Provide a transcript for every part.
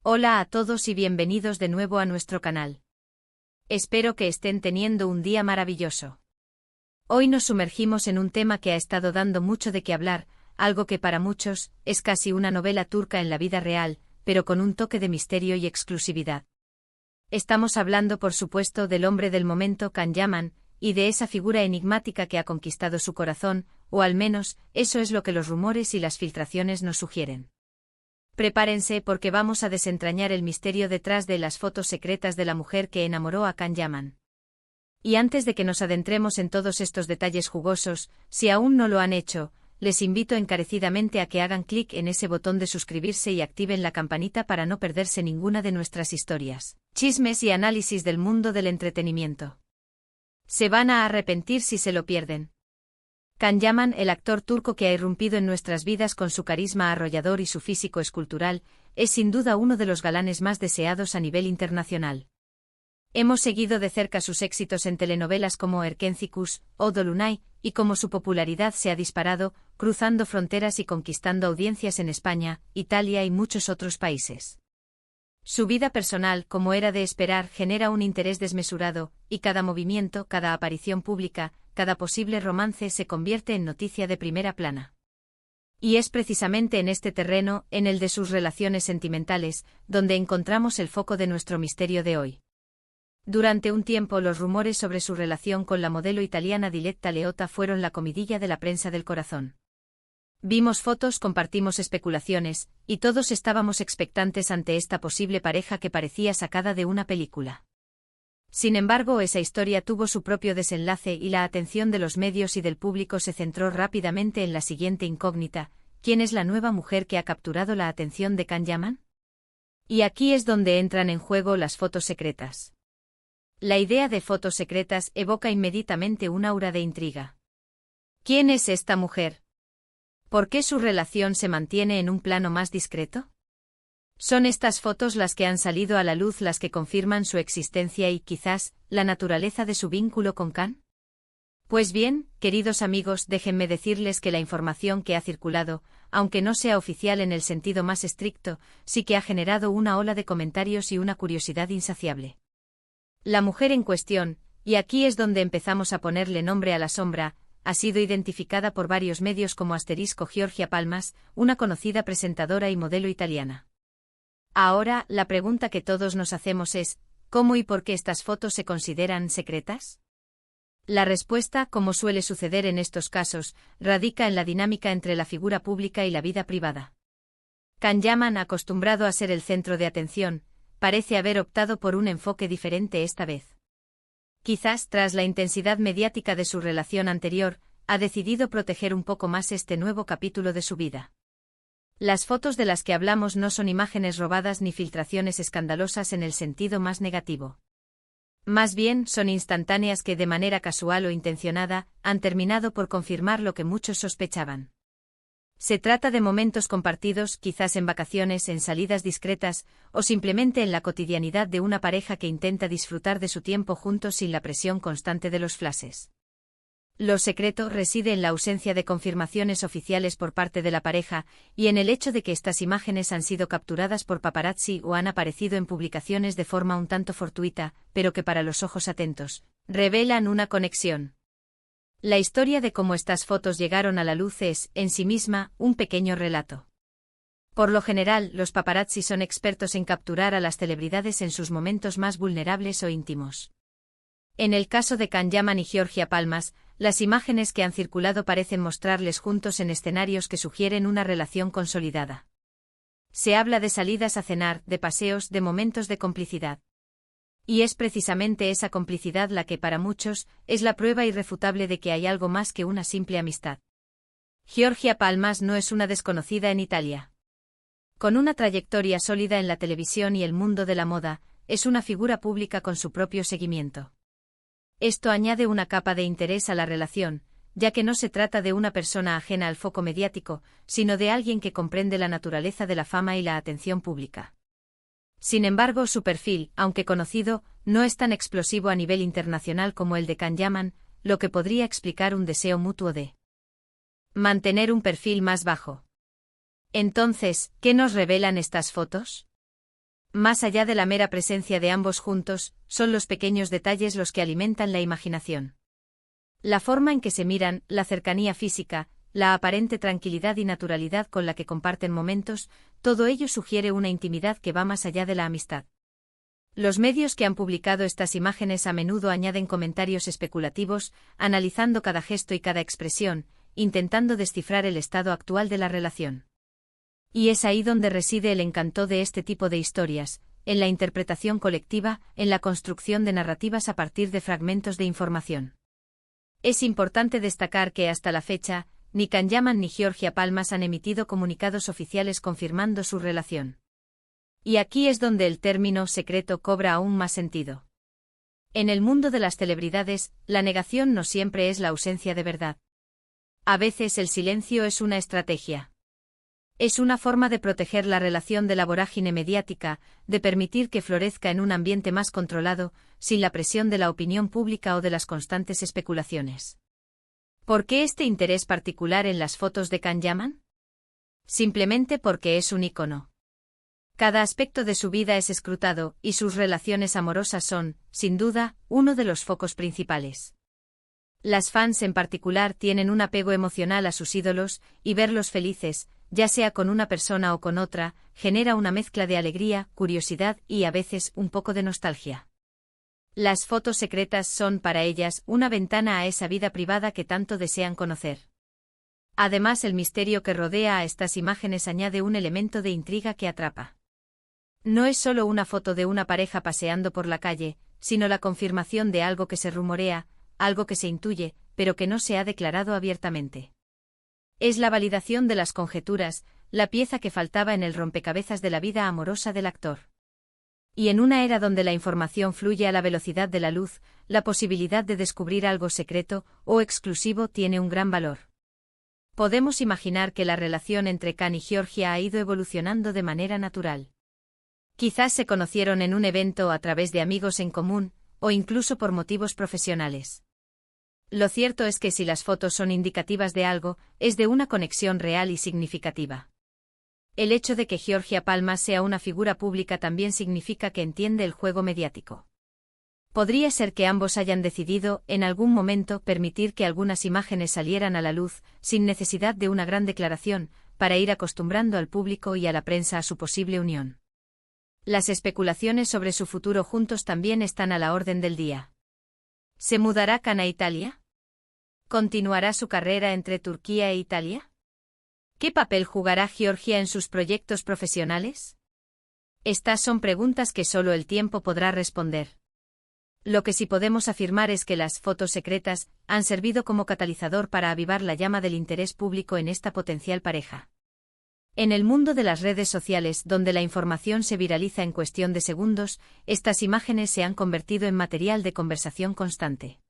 Hola a todos y bienvenidos de nuevo a nuestro canal. Espero que estén teniendo un día maravilloso. Hoy nos sumergimos en un tema que ha estado dando mucho de qué hablar, algo que para muchos es casi una novela turca en la vida real, pero con un toque de misterio y exclusividad. Estamos hablando, por supuesto, del hombre del momento, Can Yaman, y de esa figura enigmática que ha conquistado su corazón, o al menos, eso es lo que los rumores y las filtraciones nos sugieren. Prepárense porque vamos a desentrañar el misterio detrás de las fotos secretas de la mujer que enamoró a Can Yaman. Y antes de que nos adentremos en todos estos detalles jugosos, si aún no lo han hecho, les invito encarecidamente a que hagan clic en ese botón de suscribirse y activen la campanita para no perderse ninguna de nuestras historias, chismes y análisis del mundo del entretenimiento. Se van a arrepentir si se lo pierden. Can Yaman, el actor turco que ha irrumpido en nuestras vidas con su carisma arrollador y su físico escultural, es sin duda uno de los galanes más deseados a nivel internacional. Hemos seguido de cerca sus éxitos en telenovelas como Erkenci o Dolunay, y cómo su popularidad se ha disparado, cruzando fronteras y conquistando audiencias en España, Italia y muchos otros países. Su vida personal, como era de esperar, genera un interés desmesurado, y cada movimiento, cada aparición pública, cada posible romance se convierte en noticia de primera plana. Y es precisamente en este terreno, en el de sus relaciones sentimentales, donde encontramos el foco de nuestro misterio de hoy. Durante un tiempo los rumores sobre su relación con la modelo italiana Diletta Leotta fueron la comidilla de la prensa del corazón. Vimos fotos, compartimos especulaciones, y todos estábamos expectantes ante esta posible pareja que parecía sacada de una película. Sin embargo, esa historia tuvo su propio desenlace y la atención de los medios y del público se centró rápidamente en la siguiente incógnita: ¿quién es la nueva mujer que ha capturado la atención de Can Yaman? Y aquí es donde entran en juego las fotos secretas. La idea de fotos secretas evoca inmediatamente un aura de intriga. ¿Quién es esta mujer? ¿Por qué su relación se mantiene en un plano más discreto? ¿Son estas fotos las que han salido a la luz las que confirman su existencia y, quizás, la naturaleza de su vínculo con Can? Pues bien, queridos amigos, déjenme decirles que la información que ha circulado, aunque no sea oficial en el sentido más estricto, sí que ha generado una ola de comentarios y una curiosidad insaciable. La mujer en cuestión, y aquí es donde empezamos a ponerle nombre a la sombra, ha sido identificada por varios medios como *Giorgia Palmas, una conocida presentadora y modelo italiana. Ahora, la pregunta que todos nos hacemos es, ¿cómo y por qué estas fotos se consideran secretas? La respuesta, como suele suceder en estos casos, radica en la dinámica entre la figura pública y la vida privada. Can Yaman, acostumbrado a ser el centro de atención, parece haber optado por un enfoque diferente esta vez. Quizás, tras la intensidad mediática de su relación anterior, ha decidido proteger un poco más este nuevo capítulo de su vida. Las fotos de las que hablamos no son imágenes robadas ni filtraciones escandalosas en el sentido más negativo. Más bien, son instantáneas que, de manera casual o intencionada, han terminado por confirmar lo que muchos sospechaban. Se trata de momentos compartidos, quizás en vacaciones, en salidas discretas, o simplemente en la cotidianidad de una pareja que intenta disfrutar de su tiempo juntos sin la presión constante de los flashes. Lo secreto reside en la ausencia de confirmaciones oficiales por parte de la pareja, y en el hecho de que estas imágenes han sido capturadas por paparazzi o han aparecido en publicaciones de forma un tanto fortuita, pero que para los ojos atentos, revelan una conexión. La historia de cómo estas fotos llegaron a la luz es, en sí misma, un pequeño relato. Por lo general, los paparazzi son expertos en capturar a las celebridades en sus momentos más vulnerables o íntimos. En el caso de Can Yaman y Giorgia Palmas, las imágenes que han circulado parecen mostrarles juntos en escenarios que sugieren una relación consolidada. Se habla de salidas a cenar, de paseos, de momentos de complicidad. Y es precisamente esa complicidad la que, para muchos, es la prueba irrefutable de que hay algo más que una simple amistad. Giorgia Palmas no es una desconocida en Italia. Con una trayectoria sólida en la televisión y el mundo de la moda, es una figura pública con su propio seguimiento. Esto añade una capa de interés a la relación, ya que no se trata de una persona ajena al foco mediático, sino de alguien que comprende la naturaleza de la fama y la atención pública. Sin embargo, su perfil, aunque conocido, no es tan explosivo a nivel internacional como el de Can Yaman, lo que podría explicar un deseo mutuo de mantener un perfil más bajo. Entonces, ¿qué nos revelan estas fotos? Más allá de la mera presencia de ambos juntos, son los pequeños detalles los que alimentan la imaginación. La forma en que se miran, la cercanía física, la aparente tranquilidad y naturalidad con la que comparten momentos, todo ello sugiere una intimidad que va más allá de la amistad. Los medios que han publicado estas imágenes a menudo añaden comentarios especulativos, analizando cada gesto y cada expresión, intentando descifrar el estado actual de la relación. Y es ahí donde reside el encanto de este tipo de historias, en la interpretación colectiva, en la construcción de narrativas a partir de fragmentos de información. Es importante destacar que hasta la fecha, ni Kanyaman ni Georgia Palmas han emitido comunicados oficiales confirmando su relación. Y aquí es donde el término secreto cobra aún más sentido. En el mundo de las celebridades, la negación no siempre es la ausencia de verdad. A veces el silencio es una estrategia. Es una forma de proteger la relación de la vorágine mediática, de permitir que florezca en un ambiente más controlado, sin la presión de la opinión pública o de las constantes especulaciones. ¿Por qué este interés particular en las fotos de Kanyaman? Simplemente porque es un ícono. Cada aspecto de su vida es escrutado, y sus relaciones amorosas son, sin duda, uno de los focos principales. Las fans en particular tienen un apego emocional a sus ídolos, y verlos felices, ya sea con una persona o con otra, genera una mezcla de alegría, curiosidad y a veces un poco de nostalgia. Las fotos secretas son para ellas una ventana a esa vida privada que tanto desean conocer. Además, el misterio que rodea a estas imágenes añade un elemento de intriga que atrapa. No es solo una foto de una pareja paseando por la calle, sino la confirmación de algo que se rumorea, algo que se intuye, pero que no se ha declarado abiertamente. Es la validación de las conjeturas, la pieza que faltaba en el rompecabezas de la vida amorosa del actor. Y en una era donde la información fluye a la velocidad de la luz, la posibilidad de descubrir algo secreto o exclusivo tiene un gran valor. Podemos imaginar que la relación entre Kan y Georgia ha ido evolucionando de manera natural. Quizás se conocieron en un evento a través de amigos en común, o incluso por motivos profesionales. Lo cierto es que si las fotos son indicativas de algo, es de una conexión real y significativa. El hecho de que Georgia Palmas sea una figura pública también significa que entiende el juego mediático. Podría ser que ambos hayan decidido, en algún momento, permitir que algunas imágenes salieran a la luz, sin necesidad de una gran declaración, para ir acostumbrando al público y a la prensa a su posible unión. Las especulaciones sobre su futuro juntos también están a la orden del día. ¿Se mudará Kan a Italia? ¿Continuará su carrera entre Turquía e Italia? ¿Qué papel jugará Georgia en sus proyectos profesionales? Estas son preguntas que solo el tiempo podrá responder. Lo que sí podemos afirmar es que las fotos secretas han servido como catalizador para avivar la llama del interés público en esta potencial pareja. En el mundo de las redes sociales, donde la información se viraliza en cuestión de segundos, estas imágenes se han convertido en material de conversación constante.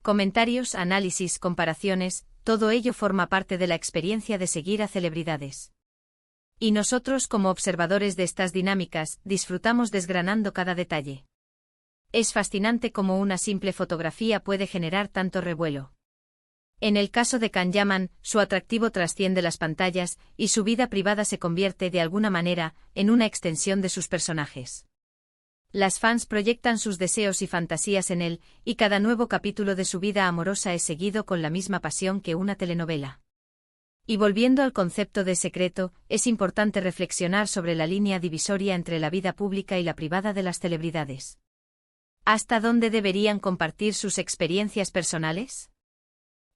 Comentarios, análisis, comparaciones, todo ello forma parte de la experiencia de seguir a celebridades. Y nosotros, como observadores de estas dinámicas, disfrutamos desgranando cada detalle. Es fascinante cómo una simple fotografía puede generar tanto revuelo. En el caso de Kanyaman, su atractivo trasciende las pantallas, y su vida privada se convierte de alguna manera en una extensión de sus personajes. Las fans proyectan sus deseos y fantasías en él, y cada nuevo capítulo de su vida amorosa es seguido con la misma pasión que una telenovela. Y volviendo al concepto de secreto, es importante reflexionar sobre la línea divisoria entre la vida pública y la privada de las celebridades. ¿Hasta dónde deberían compartir sus experiencias personales?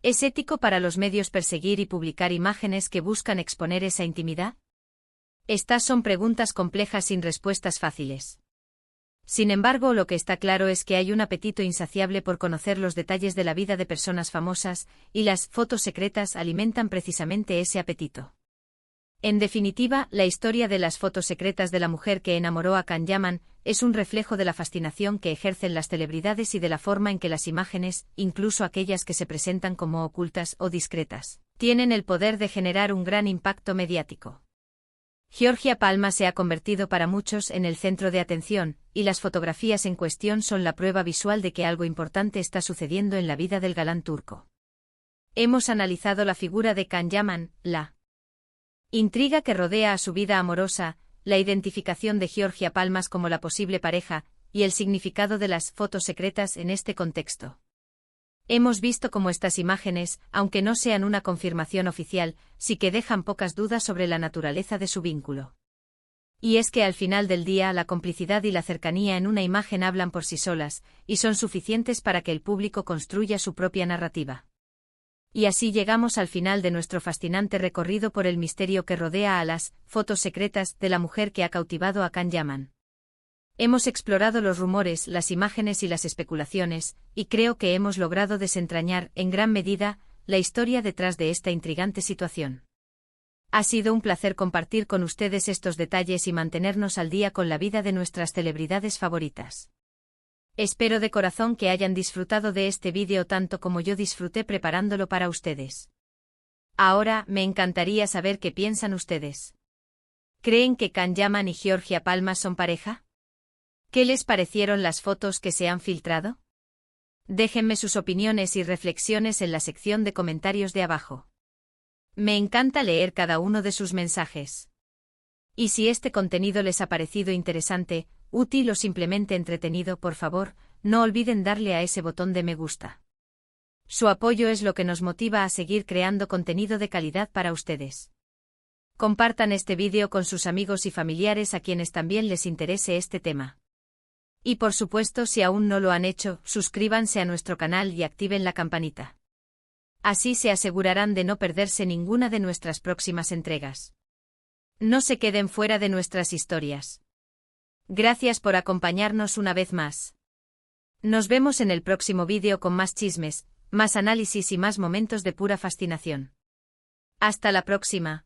¿Es ético para los medios perseguir y publicar imágenes que buscan exponer esa intimidad? Estas son preguntas complejas sin respuestas fáciles. Sin embargo, lo que está claro es que hay un apetito insaciable por conocer los detalles de la vida de personas famosas, y las fotos secretas alimentan precisamente ese apetito. En definitiva, la historia de las fotos secretas de la mujer que enamoró a Kanyaman es un reflejo de la fascinación que ejercen las celebridades y de la forma en que las imágenes, incluso aquellas que se presentan como ocultas o discretas, tienen el poder de generar un gran impacto mediático. Georgia Palmas se ha convertido para muchos en el centro de atención, y las fotografías en cuestión son la prueba visual de que algo importante está sucediendo en la vida del galán turco. Hemos analizado la figura de Kanyaman, la intriga que rodea a su vida amorosa, la identificación de Georgia Palmas como la posible pareja, y el significado de las fotos secretas en este contexto. Hemos visto cómo estas imágenes, aunque no sean una confirmación oficial, sí que dejan pocas dudas sobre la naturaleza de su vínculo. Y es que al final del día la complicidad y la cercanía en una imagen hablan por sí solas, y son suficientes para que el público construya su propia narrativa. Y así llegamos al final de nuestro fascinante recorrido por el misterio que rodea a las fotos secretas de la mujer que ha cautivado a Can Yaman. Hemos explorado los rumores, las imágenes y las especulaciones, y creo que hemos logrado desentrañar, en gran medida, la historia detrás de esta intrigante situación. Ha sido un placer compartir con ustedes estos detalles y mantenernos al día con la vida de nuestras celebridades favoritas. Espero de corazón que hayan disfrutado de este vídeo tanto como yo disfruté preparándolo para ustedes. Ahora, me encantaría saber qué piensan ustedes. ¿Creen que Can Yaman y Georgia Palmas son pareja? ¿Qué les parecieron las fotos que se han filtrado? Déjenme sus opiniones y reflexiones en la sección de comentarios de abajo. Me encanta leer cada uno de sus mensajes. Y si este contenido les ha parecido interesante, útil o simplemente entretenido, por favor, no olviden darle a ese botón de me gusta. Su apoyo es lo que nos motiva a seguir creando contenido de calidad para ustedes. Compartan este vídeo con sus amigos y familiares a quienes también les interese este tema. Y por supuesto, si aún no lo han hecho, suscríbanse a nuestro canal y activen la campanita. Así se asegurarán de no perderse ninguna de nuestras próximas entregas. No se queden fuera de nuestras historias. Gracias por acompañarnos una vez más. Nos vemos en el próximo vídeo con más chismes, más análisis y más momentos de pura fascinación. Hasta la próxima.